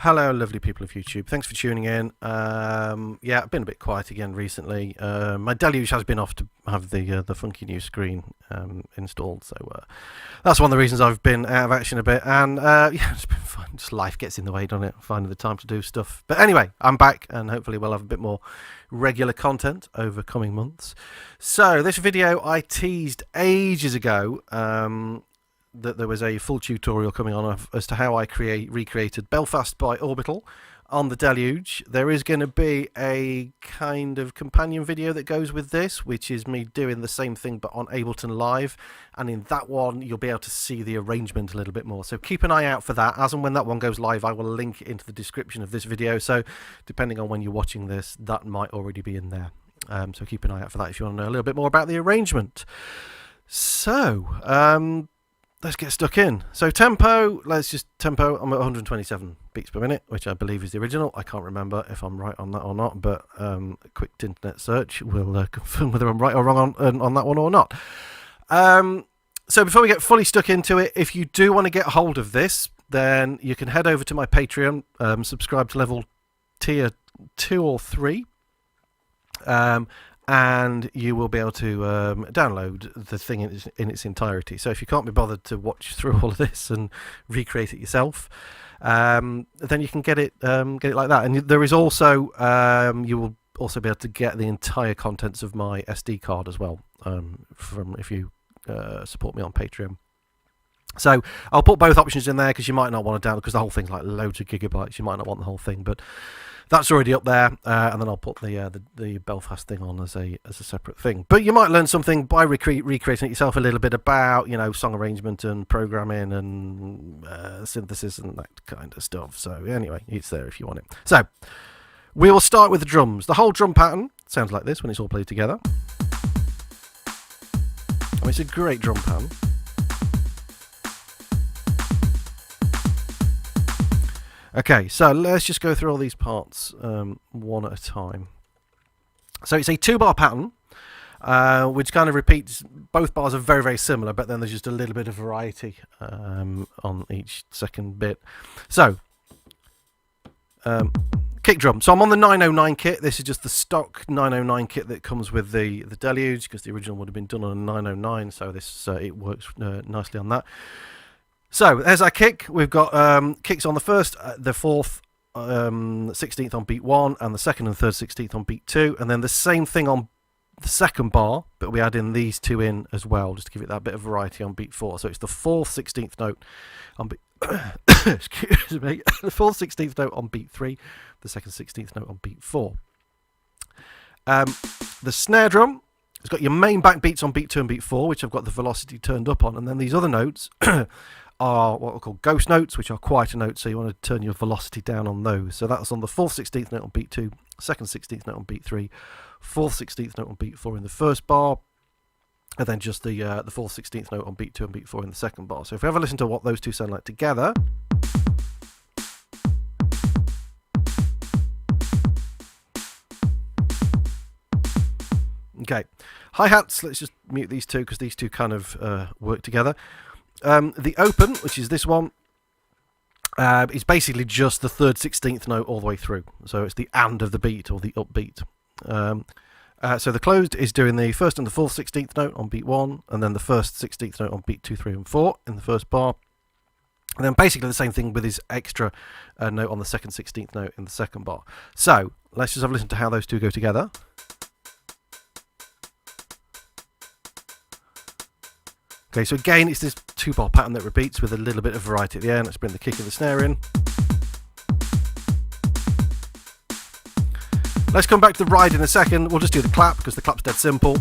Hello, lovely people of YouTube. Thanks for tuning in. Yeah, I've been a bit quiet again recently. My Deluge has been off to have the funky new screen installed, so that's one of the reasons I've been out of action a bit. And yeah, it's been fun. Just life gets in the way, doesn't it? Finding the time to do stuff. But anyway, I'm back, and hopefully we'll have a bit more regular content over coming months. So this video I teased ages ago. That there was a full tutorial coming on as to how I recreated Belfast by Orbital on the Deluge. There is going to be a kind of companion video that goes with this, which is me doing the same thing but on Ableton Live, and in that one you'll be able to see the arrangement a little bit more, so keep an eye out for that. As and when that one goes live, I will link it into the description of this video, so depending on when you're watching this, that might already be in there. So keep an eye out for that if you want to know a little bit more about the arrangement. So let's get stuck in. So tempo, I'm at 127 beats per minute, which I believe is the original. I can't remember if I'm right on that or not, but a quick internet search will confirm whether I'm right or wrong on that one or not. So before we get fully stuck into it, if you do want to get hold of this, then you can head over to my Patreon, subscribe to level tier 2 or 3, and you will be able to download the thing in its entirety. So if you can't be bothered to watch through all of this and recreate it yourself, then you can get it like that. And there is also you will also be able to get the entire contents of my SD card as well, from if you support me on Patreon. So I'll put both options in there because you might not want to download, because the whole thing's like loads of gigabytes. You might not want the whole thing, but that's already up there, and then I'll put the Belfast thing on as a separate thing. But you might learn something by recreating it yourself, a little bit about, you know, song arrangement and programming and synthesis and that kind of stuff. So anyway, it's there if you want it. So we will start with the drums. The whole drum pattern sounds like this when it's all played together. I mean, it's a great drum pattern. Okay, so let's just go through all these parts one at a time. So it's a 2-bar pattern, which kind of repeats. Both bars are very, very similar, but then there's just a little bit of variety on each second bit. So, kick drum. So I'm on the 909 kit. This is just the stock 909 kit that comes with the Deluge, because the original would have been done on a 909, so this it works nicely on that. So there's our kick. We've got kicks on the first, the fourth, 16th on beat 1, and the second and third 16th on beat 2, and then the same thing on the second bar, but we add in these two in as well, just to give it that bit of variety on beat 4. So it's the fourth 16th note on beat excuse me, the fourth 16th note on beat 3, the second 16th note on beat 4. The snare drum, it's got your main backbeats on beat 2 and beat 4, which I've got the velocity turned up on, and then these other notes are what we call ghost notes, which are quieter notes, so you want to turn your velocity down on those. So that's on the 4th 16th note on beat 2, 2nd 16th note on beat 3, 4th 16th note on beat 4 in the first bar, and then just the 4th 16th note on beat 2 and beat 4 in the second bar. So if we have a listen to what those two sound like together. Okay, hi-hats, let's just mute these two because these two kind of work together. The open, which is this one, is basically just the 3rd 16th note all the way through. So it's the and of the beat, or the upbeat. So the closed is doing the 1st and the 4th 16th note on beat 1, and then the 1st 16th note on beat 2, 3 and 4 in the first bar. And then basically the same thing with his extra note on the 2nd 16th note in the second bar. So let's just have a listen to how those two go together. Okay, so again, it's this 2-bar pattern that repeats with a little bit of variety at the end. Let's bring the kick and the snare in. Let's come back to the ride in a second. We'll just do the clap because the clap's dead simple.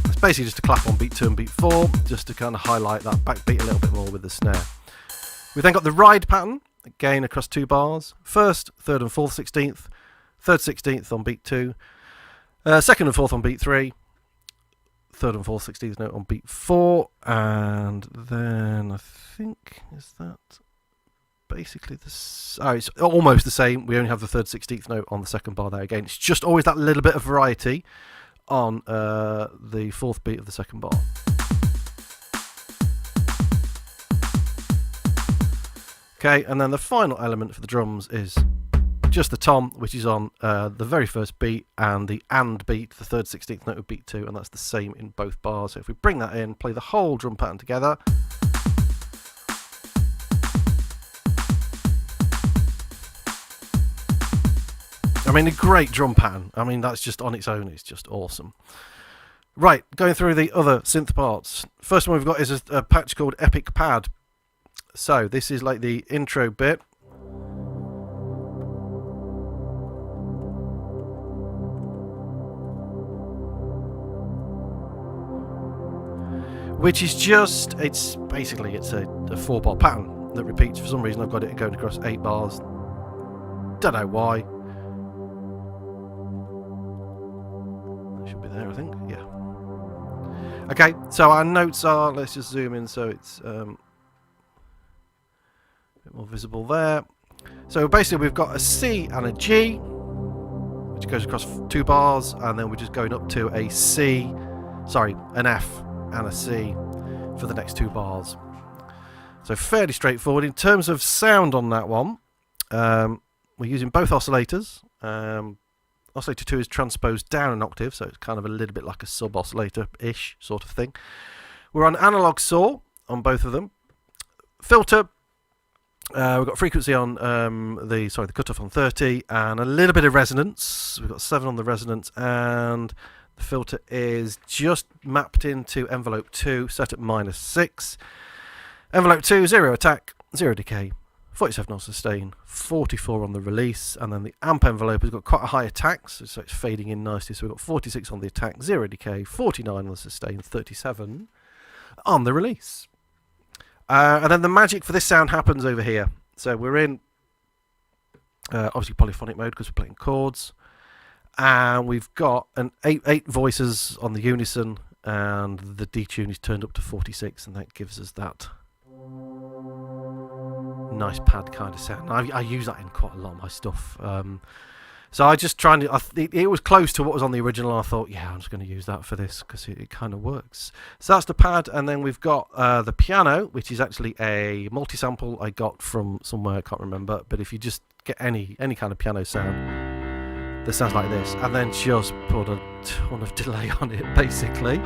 It's basically just a clap on beat 2 and beat 4, just to kind of highlight that backbeat a little bit more with the snare. We've then got the ride pattern, again across 2 bars. 1st, 3rd and 4th 16th, 3rd 16th on beat 2, 2nd and 4th on beat 3, 3rd and 4th 16th note on beat 4, and then I think, is that basically it's almost the same. We only have the 3rd 16th note on the second bar there again. It's just always that little bit of variety on the 4th beat of the second bar. Okay, and then the final element for the drums is just the tom, which is on the very first beat, and the and beat, the third 16th note of beat 2, and that's the same in both bars. So if we bring that in, play the whole drum pattern together. I mean, a great drum pattern. I mean, that's just on its own, it's just awesome. Right, going through the other synth parts. First one we've got is a patch called Epic Pad. So this is like the intro bit. Which is just, it's basically, it's a 4-bar pattern that repeats. For some reason I've got it going across 8 bars. Don't know why. Should be there, I think. Yeah. Okay, so our notes are, let's just zoom in so it's a bit more visible there. So basically we've got a C and a G, which goes across 2 bars, and then we're just going up to a C, sorry, an F and a C for the next 2 bars. So fairly straightforward. In terms of sound on that one, we're using both oscillators. Oscillator 2 is transposed down an octave, so it's kind of a little bit like a sub-oscillator-ish sort of thing. We're on analog saw on both of them. Filter, we've got frequency on the cutoff on 30, and a little bit of resonance. We've got 7 on the resonance, and the filter is just mapped into envelope 2, set at -6. Envelope 2, 0 attack, 0 decay. 47 on sustain, 44 on the release, and then the amp envelope has got quite a high attack, so it's fading in nicely. So we've got 46 on the attack, 0 decay, 49 on the sustain, 37 on the release. And then the magic for this sound happens over here. So we're in obviously polyphonic mode because we're playing chords, and we've got an 8 voices on the unison, and the detune is turned up to 46, and that gives us that nice pad kind of sound. I use that in quite a lot of my stuff. So I just trying to. It was close to what was on the original. And I thought, yeah, I'm just going to use that for this because it kind of works. So that's the pad, and then we've got the piano, which is actually a multi-sample I got from somewhere I can't remember. But if you just get any kind of piano sound that sounds like this, and then just put a ton of delay on it, basically.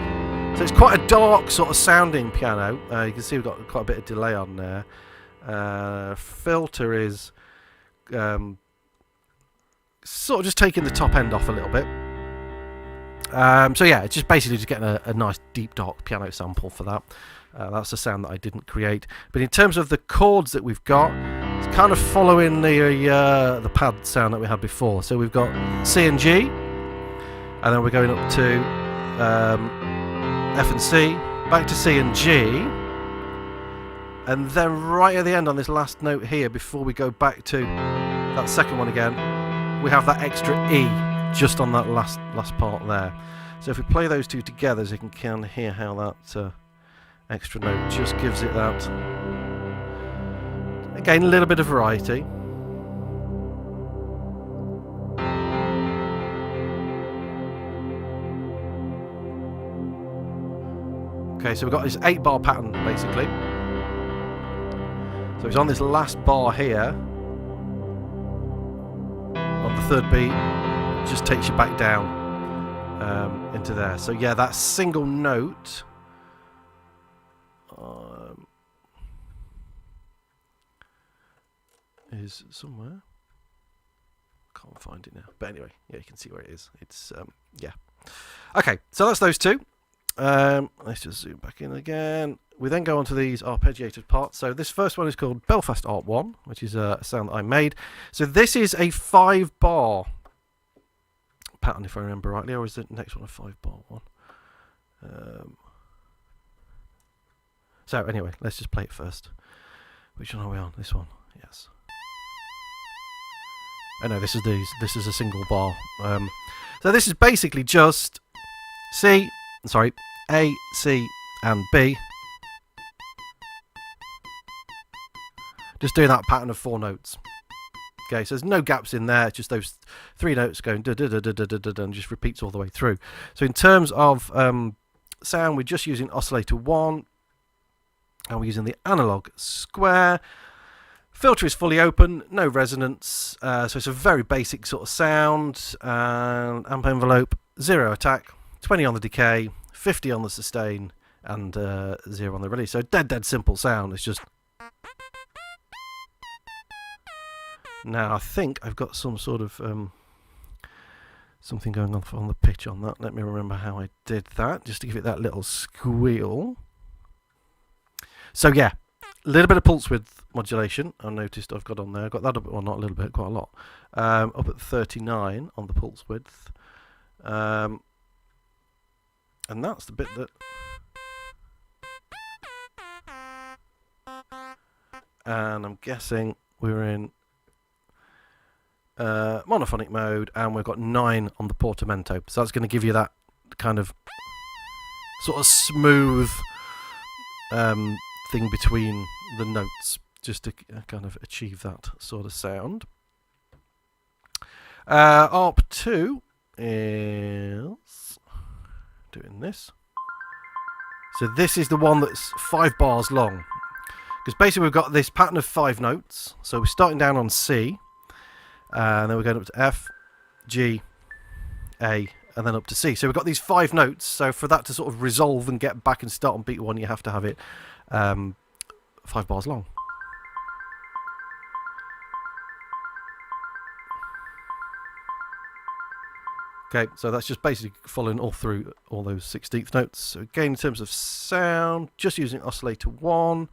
So it's quite a dark sort of sounding piano. You can see we've got quite a bit of delay on there. Filter is sort of just taking the top end off a little bit. So yeah, it's just basically just getting a nice deep dark piano sample for that. That's the sound that I didn't create. But in terms of the chords that we've got, it's kind of following the pad sound that we had before. So we've got C and G, and then we're going up to F and C, back to C and G. And then right at the end on this last note here, before we go back to that second one again, we have that extra E just on that last part there. So if we play those two together, so you can kind of hear how that extra note just gives it that, again, a little bit of variety. Okay, so we've got this 8-bar pattern basically. So it's on this last bar here, on the 3rd beat, just takes you back down into there. So yeah, that single note is somewhere. Can't find it now. But anyway, yeah, you can see where it is. It's, yeah. Okay, so that's those two. Let's just zoom back in again. We then go on to these arpeggiated parts. So this first one is called Belfast Art 1, which is a sound that I made. So this is a 5-bar pattern, if I remember rightly, or is the next one a 5-bar one? So anyway, let's just play it first. Which one are we on? This one? Yes. Oh no, this is a single bar. So this is basically just A, C, and B. Just doing that pattern of 4 notes. Okay, so there's no gaps in there, it's just those 3 notes going da da da da da da da, and just repeats all the way through. So in terms of sound, we're just using oscillator 1, and we're using the analog square. Filter is fully open, no resonance, so it's a very basic sort of sound. And amp envelope, 0 attack, 20 on the decay, 50 on the sustain, and 0 on the release. So dead simple sound. It's just... Now I think I've got some sort of something going on the pitch on that. Let me remember how I did that, just to give it that little squeal. So yeah, a little bit of pulse width modulation. I noticed I've got on there. I've got that up, well, not a little bit, quite a lot. Up at 39 on the pulse width. And that's the bit that... And I'm guessing we're in monophonic mode, and we've got 9 on the portamento. So that's going to give you that kind of sort of smooth thing between the notes, just to kind of achieve that sort of sound. ARP 2 is doing this. So this is the one that's 5 bars long, because basically we've got this pattern of 5 notes. So we're starting down on C, and then we're going up to F, G, A, and then up to C. So we've got these 5 notes. So for that to sort of resolve and get back and start on beat 1, you have to have it 5 bars long. Okay, so that's just basically following all through all those 16th notes. So again, in terms of sound, just using oscillator 1,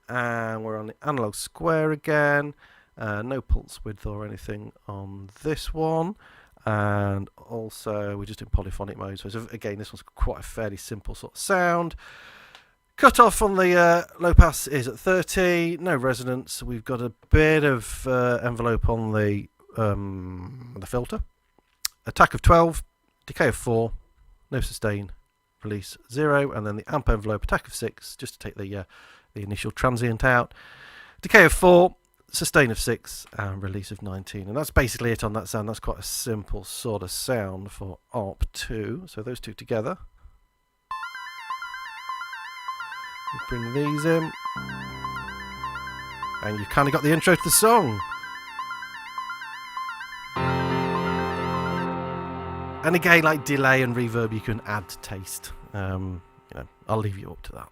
and we're on the analog square again. No pulse width or anything on this one, and also we're just in polyphonic mode. So again, this one's quite a fairly simple sort of sound. Cut off on the low pass is at 30, no resonance. We've got a bit of envelope on the filter. Attack of 12, decay of 4, no sustain, release 0, and then the amp envelope, attack of 6, just to take the initial transient out. Decay of 4, sustain of 6, and release of 19. And that's basically it on that sound. That's quite a simple sort of sound for ARP 2. So those two together. We'll bring these in. And you kind of got the intro to the song. And again, like delay and reverb, you can add taste. You know, I'll leave you up to that.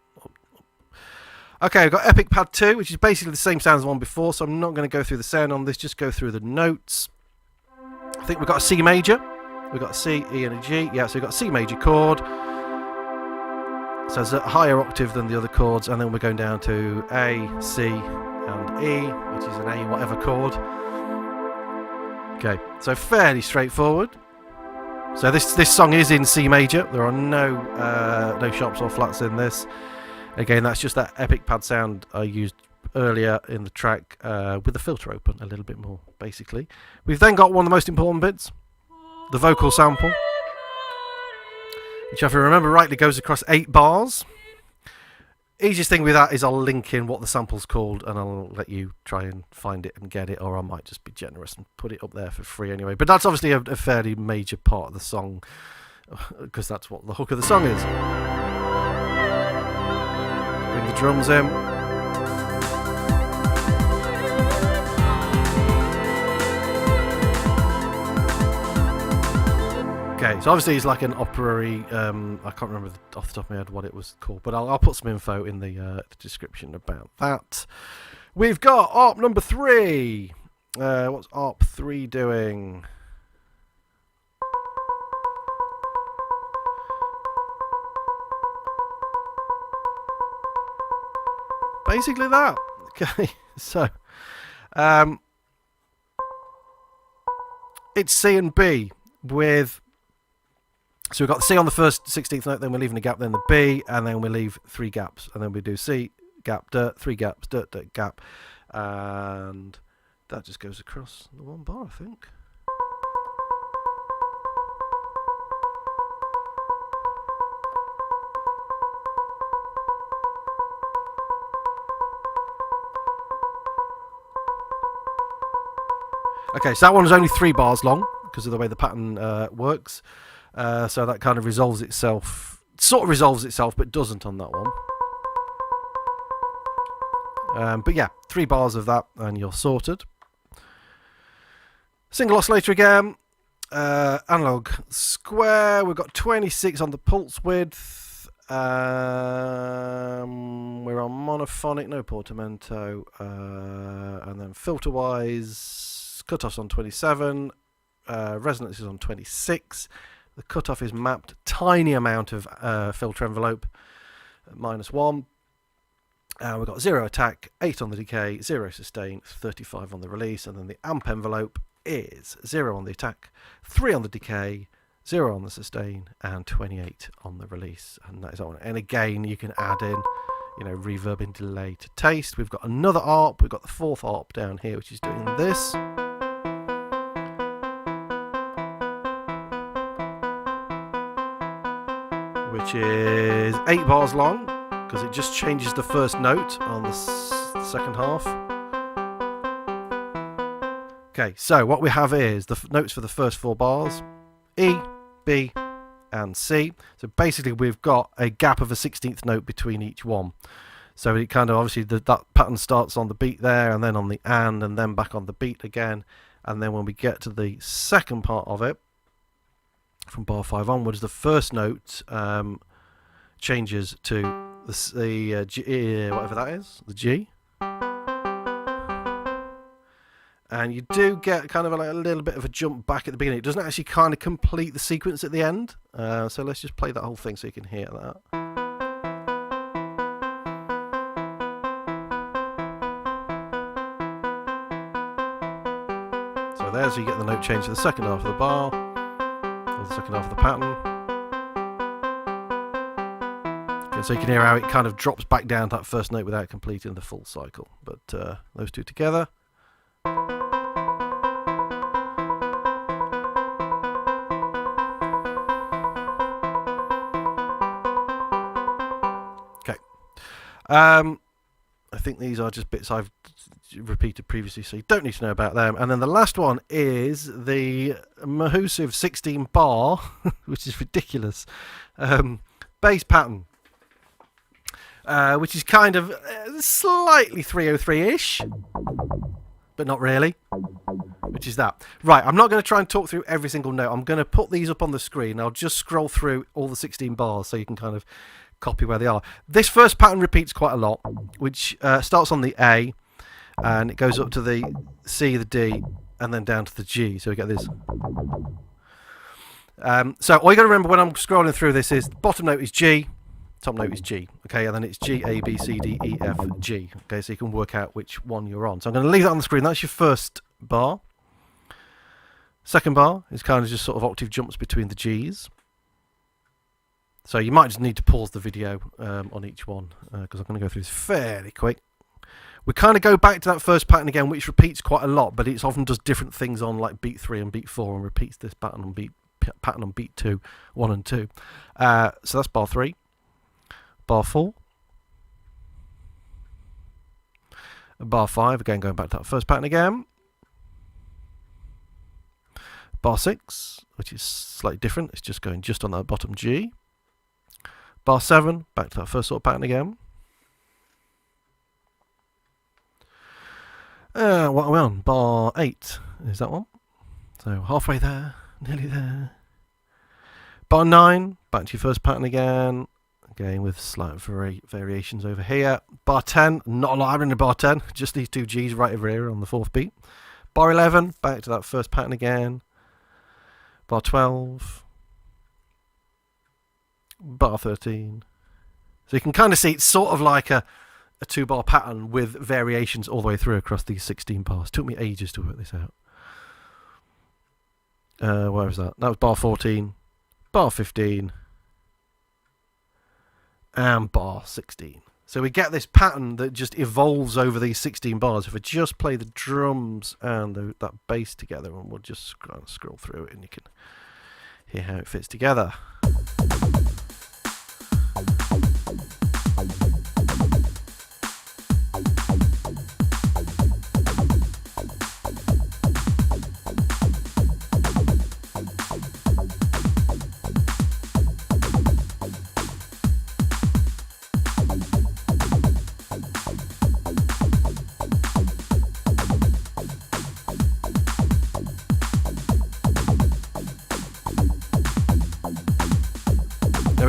Okay, I've got Epic Pad 2, which is basically the same sound as the one before, so I'm not going to go through the sound on this, just go through the notes. I think we've got a C major. We've got a C, E, and a G. Yeah, so we've got a C major chord. So it's a higher octave than the other chords, and then we're going down to A, C, and E, which is an A whatever chord. Okay, so fairly straightforward. So this song is in C major. There are no sharps or flats in this. Again, that's just that Epic Pad sound I used earlier in the track with the filter open a little bit more, basically. We've then got one of the most important bits, the vocal sample, which, if I remember rightly, goes across 8 bars. Easiest thing with that is I'll link in what the sample's called, and I'll let you try and find it and get it, or I might just be generous and put it up there for free anyway. But that's obviously a fairly major part of the song, because that's what the hook of the song is. Bring the drums in. Okay, so obviously it's like an opera-y, I can't remember off the top of my head what it was called, but I'll put some info in the description about that. We've got ARP number 3. What's ARP 3 doing? Basically that. Okay, so it's C and B with, so we've got the C on the first 16th note, then we're leaving a gap, then the B, and then we leave 3 gaps, and then we do C, gap, dirt, 3 gaps, dirt, dirt, gap, and that just goes across the 1 bar, I think. Okay, so that one was only 3 bars long because of the way the pattern works. So that kind of resolves itself, sort of resolves itself, but doesn't on that one. But yeah, 3 bars of that and you're sorted. Single oscillator again. Analog square. We've got 26 on the pulse width. We're on monophonic, no portamento. And then filter wise, cutoff's on 27. Resonance is on 26. The cutoff is mapped tiny amount of filter envelope, -1. We've got 0 attack, 8 on the decay, 0 sustain, 35 on the release, and then the amp envelope is 0 on the attack, 3 on the decay, 0 on the sustain, and 28 on the release. And that is on. And again, you can add in, reverb and delay to taste. We've got another ARP. We've got the 4th ARP down here, which is doing this. Which is 8 bars long, because it just changes the first note on the second half. Okay, so what we have is the notes for the first 4 bars, E, B, and C. So basically we've got a gap of a 16th note between each one. So it kind of, obviously that pattern starts on the beat there, and then on the and then back on the beat again. And then when we get to the second part of it, from bar 5 onwards, the first note changes to the G, whatever that is, the G. And you do get kind of a little bit of a jump back at the beginning. It doesn't actually kind of complete the sequence at the end. So let's just play that whole thing so you can hear that. So there's you get the note change to the second half of the bar, or the second half of the pattern. Okay, so you can hear how it kind of drops back down to that first note without completing the full cycle. But those two together. I think these are just bits I've repeated previously, so you don't need to know about them. And then the last one is the Mahusive 16 bar, which is ridiculous, bass pattern, which is kind of slightly 303-ish, but not really, which is that. Right, I'm not going to try and talk through every single note. I'm going to put these up on the screen. I'll just scroll through all the 16 bars so you can kind of copy where they are. This first pattern repeats quite a lot, which starts on the A and it goes up to the C, the D, and then down to the G. So we get this. So all you got to remember when I'm scrolling through this is the bottom note is G, top note is G. Okay, and then it's G, A, B, C, D, E, F, G. Okay, so you can work out which one you're on. So I'm going to leave that on the screen. That's your first bar. Second bar is kind of just sort of octave jumps between the Gs. So you might just need to pause the video on each one because I'm going to go through this fairly quick. We kind of go back to that first pattern again, which repeats quite a lot, but it often does different things on like beat 3 and beat 4 and repeats this pattern on beat 2, 1 and 2. So that's bar 3. Bar 4. Bar 5, again going back to that first pattern again. Bar 6, which is slightly different. It's just going just on that bottom G. Bar 7, back to that first sort of pattern again. What are we on? Bar 8 is that one. So halfway there, nearly there. Bar 9, back to your first pattern again. Again with slight variations over here. Bar 10, not a lot happening in bar 10. Just these two Gs right over here on the 4th beat. Bar 11, back to that first pattern again. Bar 12. Bar 13. So you can kind of see it's sort of like a 2-bar pattern with variations all the way through across these 16 bars. Took me ages to work this out. Where was that? That was bar 14, bar 15, and bar 16. So we get this pattern that just evolves over these 16 bars. If we just play the drums and that bass together, and we'll just scroll through it and you can hear how it fits together.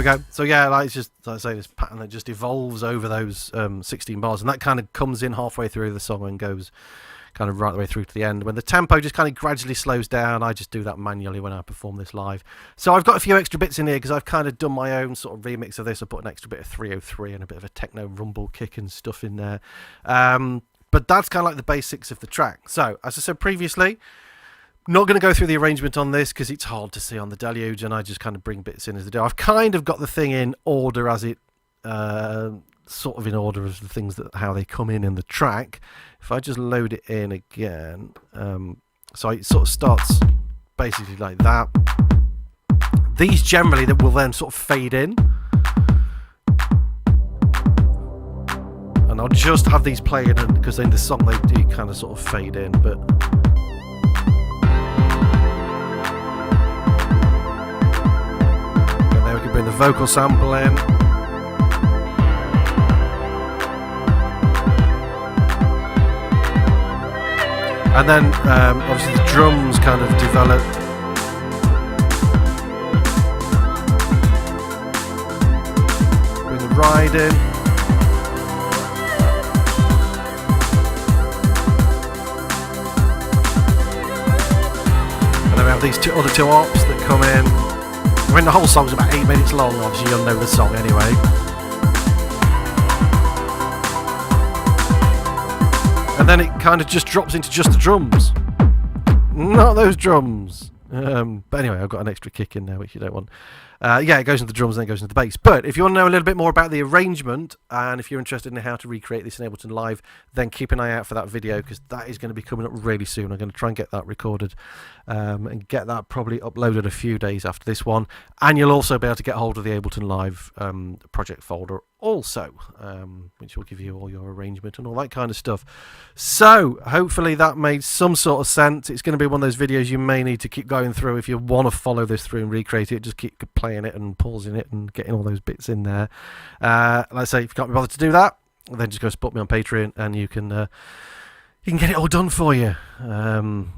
go. So yeah, like, it's just, like I say, this pattern that just evolves over those 16 bars, and that kind of comes in halfway through the song and goes kind of right the way through to the end. When the tempo just kind of gradually slows down, I just do that manually when I perform this live. So I've got a few extra bits in here because I've kind of done my own sort of remix of this. I put an extra bit of 303 and a bit of a techno rumble kick and stuff in there. But that's kind of like the basics of the track. So as I said previously, not going to go through the arrangement on this because it's hard to see on the Deluge, and I just kind of bring bits in as I do. I've kind of got the thing in order as it sort of in order of the things that how they come in the track. If I just load it in again, so it sort of starts basically like that. These generally that will then sort of fade in, and I'll just have these playing because in the song they do kind of sort of fade in, but and then we can bring the vocal sample in. And then obviously the drums kind of develop. Bring the ride in. And then we have these other two ops that come in. I mean, the whole song's about 8 minutes long, obviously you'll know the song anyway. And then it kind of just drops into just the drums. Not those drums. But anyway, I've got an extra kick in there, which you don't want. Yeah, it goes into the drums and then it goes into the bass. But if you want to know a little bit more about the arrangement, and if you're interested in how to recreate this in Ableton Live, then keep an eye out for that video, because that is going to be coming up really soon. I'm going to try and get that recorded and get that probably uploaded a few days after this one. And you'll also be able to get hold of the Ableton Live project folder also, which will give you all your arrangement and all that kind of stuff. So hopefully that made some sort of sense. It's going to be one of those videos you may need to keep going through if you want to follow this through and recreate it. Just keep playing it and pausing it and getting all those bits in there. Like I say, if you can't be bothered to do that, then just go support me on Patreon and you can get it all done for you,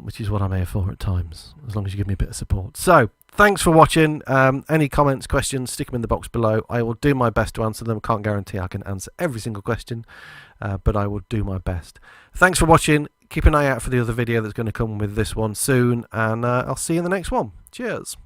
which is what I'm here for at times, as long as you give me a bit of support. So thanks for watching. Any comments, questions, stick them in the box below. I will do my best to answer them. Can't guarantee I can answer every single question, but I will do my best. Thanks for watching. Keep an eye out for the other video that's going to come with this one soon, and I'll see you in the next one. Cheers.